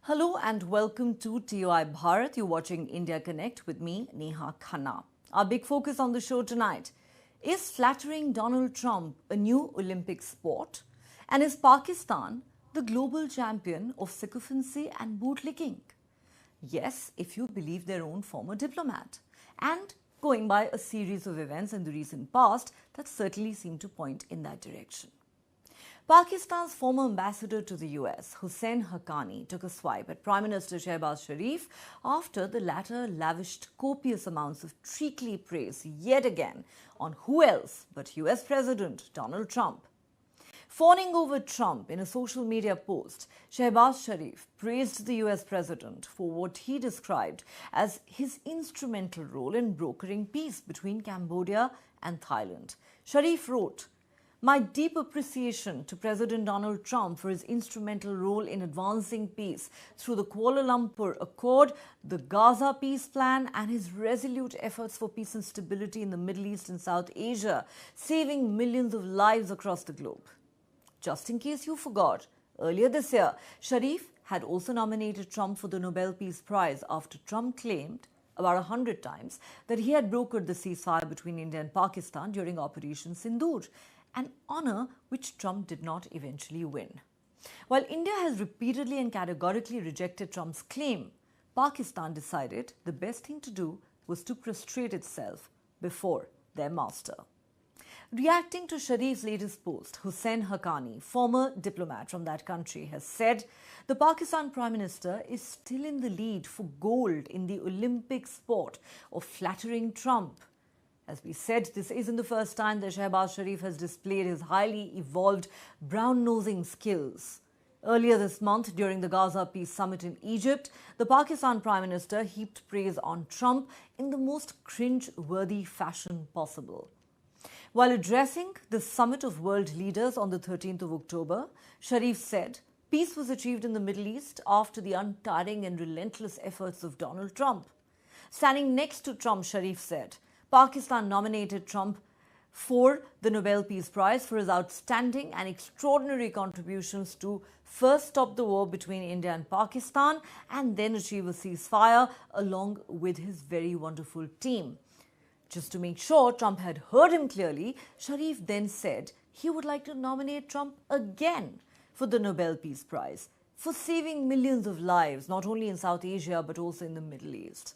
Hello and welcome to TOI Bharat. You're watching India Connect with me, Neha Khanna. Our big focus on the show tonight is flattering Donald Trump a new Olympic sport? And is Pakistan the global champion of sycophancy and bootlicking? Yes, if you believe their own former diplomat. And going by a series of events in the recent past that certainly seem to point in that direction. Pakistan's former ambassador to the US, Husain Haqqani, took a swipe at Prime Minister Shehnaz Sharif after the latter lavished copious amounts of treacly praise yet again on who else but US President Donald Trump. Fawning over Trump in a social media post, Shehnaz Sharif praised the US president for what he described as his instrumental role in brokering peace between Cambodia and Thailand. Sharif wrote, "My deep appreciation to President Donald Trump for his instrumental role in advancing peace through the Kuala Lumpur Accord, the Gaza Peace Plan, and his resolute efforts for peace and stability in the Middle East and South Asia, saving millions of lives across the globe." Just in case you forgot, earlier this year, Sharif had also nominated Trump for the Nobel Peace Prize after Trump claimed about 100 times that he had brokered the ceasefire between India and Pakistan during Operation Sindoor, an honor which Trump did not eventually win. While India has repeatedly and categorically rejected Trump's claim, Pakistan decided the best thing to do was to prostrate itself before their master. Reacting to Sharif's latest post, Husain Haqqani, former diplomat from that country, has said the Pakistan Prime Minister is still in the lead for gold in the Olympic sport of flattering Trump. As we said, this isn't the first time that Shehnaz Sharif has displayed his highly evolved brown-nosing skills. Earlier this month, during the Gaza Peace Summit in Egypt, the Pakistan Prime Minister heaped praise on Trump in the most cringe-worthy fashion possible. While addressing the summit of world leaders on the 13th of October, Sharif said peace was achieved in the Middle East after the untiring and relentless efforts of Donald Trump. Standing next to Trump, Sharif said, Pakistan nominated Trump for the Nobel Peace Prize for his outstanding and extraordinary contributions to first stop the war between India and Pakistan and then achieve a ceasefire along with his very wonderful team. Just to make sure Trump had heard him clearly, Sharif then said he would like to nominate Trump again for the Nobel Peace Prize for saving millions of lives, not only in South Asia but also in the Middle East.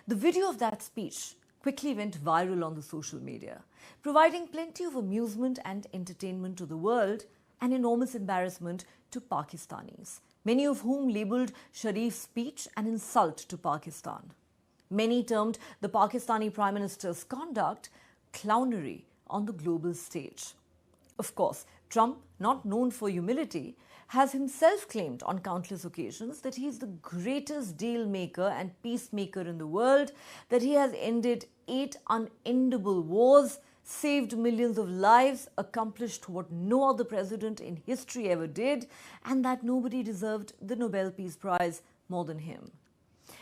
The video of that speech quickly went viral on the social media, providing plenty of amusement and entertainment to the world and enormous embarrassment to Pakistanis, many of whom labelled Sharif's speech an insult to Pakistan. Many termed the Pakistani Prime Minister's conduct clownery on the global stage. Of course, Trump, not known for humility, has himself claimed on countless occasions that he is the greatest deal maker and peacemaker in the world, that he has ended 8 unendable wars, saved millions of lives, accomplished what no other president in history ever did, and that nobody deserved the Nobel Peace Prize more than him.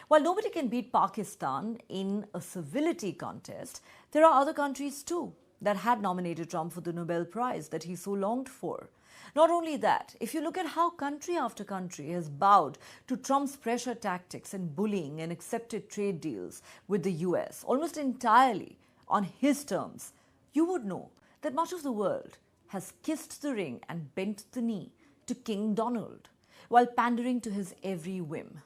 While nobody can beat Pakistan in a civility contest, there are other countries too that had nominated Trump for the Nobel Prize that he so longed for. Not only that, if you look at how country after country has bowed to Trump's pressure tactics and bullying and accepted trade deals with the US almost entirely on his terms, you would know that much of the world has kissed the ring and bent the knee to King Donald while pandering to his every whim.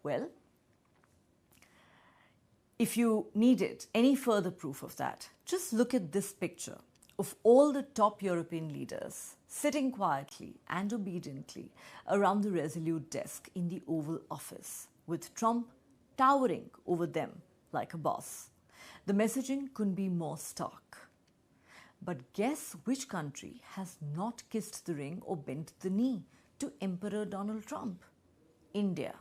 Well, if you needed any further proof of that, just look at this picture of all the top European leaders sitting quietly and obediently around the resolute desk in the Oval Office, with Trump towering over them like a boss. The messaging couldn't be more stark. But guess which country has not kissed the ring or bent the knee to Emperor Donald Trump? India.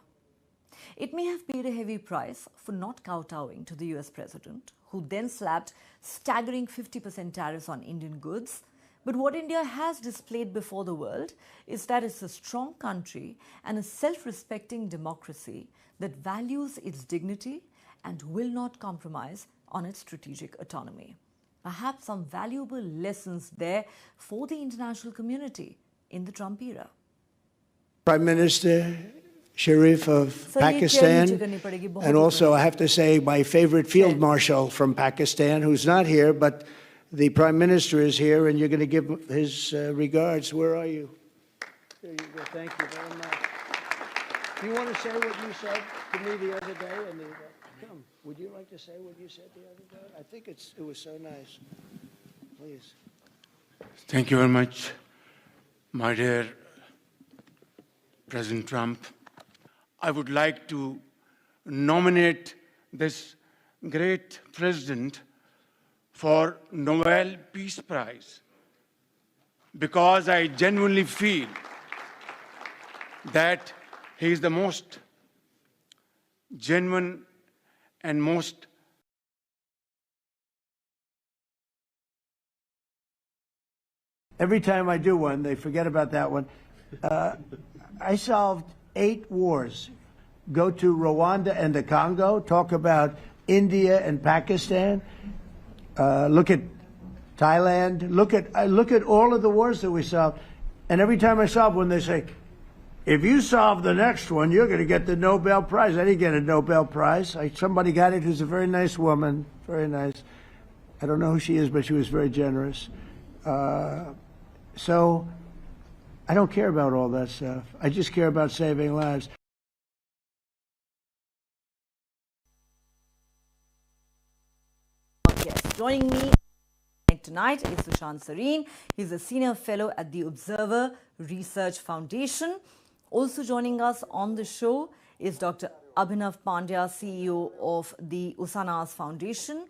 It may have paid a heavy price for not kowtowing to the US president, who then slapped staggering 50% tariffs on Indian goods. But what India has displayed before the world is that it's a strong country and a self-respecting democracy that values its dignity and will not compromise on its strategic autonomy. Perhaps some valuable lessons there for the international community in the Trump era. Prime Minister Sharif of Pakistan, and also I have to say my favorite Field Marshal from Pakistan, who's not here, but the Prime Minister is here, and you're going to give his regards. Where are you? There you go. Thank you very much. Do you want to say what you said to me the other day? Come, would you like to say what you said the other day? I think it was so nice. Please. Thank you very much, my dear President Trump. I would like to nominate this great president for Nobel Peace Prize because I genuinely feel that he is the most genuine and most Every time I do one, they forget about that one. I solved 8 wars. Go to Rwanda and the Congo, talk about India and Pakistan, look at Thailand, look at all of the wars that we solved. And every time I solve one, they say, if you solve the next one, you're going to get the Nobel Prize. I didn't get a Nobel Prize. Somebody got it who's a very nice woman, very nice. I don't know who she is, but she was very generous. So I don't care about all that stuff. I just care about saving lives. Yes, joining me tonight is Shehnaz Sharif. He's a senior fellow at the Observer Research Foundation. Also joining us on the show is Dr. Abhinav Pandya, CEO of the Usanas Foundation.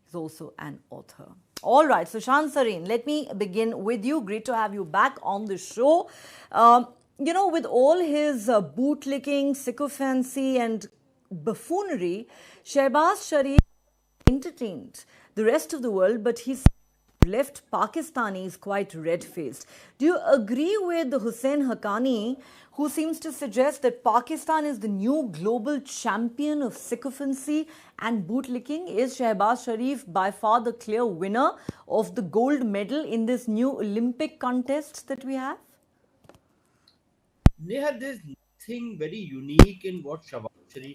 He's also an author. All right, so Shehnaz Sharif, let me begin with you. Great to have you back on the show. You know, with all his bootlicking, sycophancy and buffoonery, Shehnaz Sharif entertained the rest of the world, but he's left Pakistanis quite red-faced. Do you agree with the Husain Haqqani, who seems to suggest that Pakistan is the new global champion of sycophancy and bootlicking? Is Shehnaz Sharif by far the clear winner of the gold medal in this new Olympic contest that we have? Neha, there's nothing very unique in what Shehnaz Sharif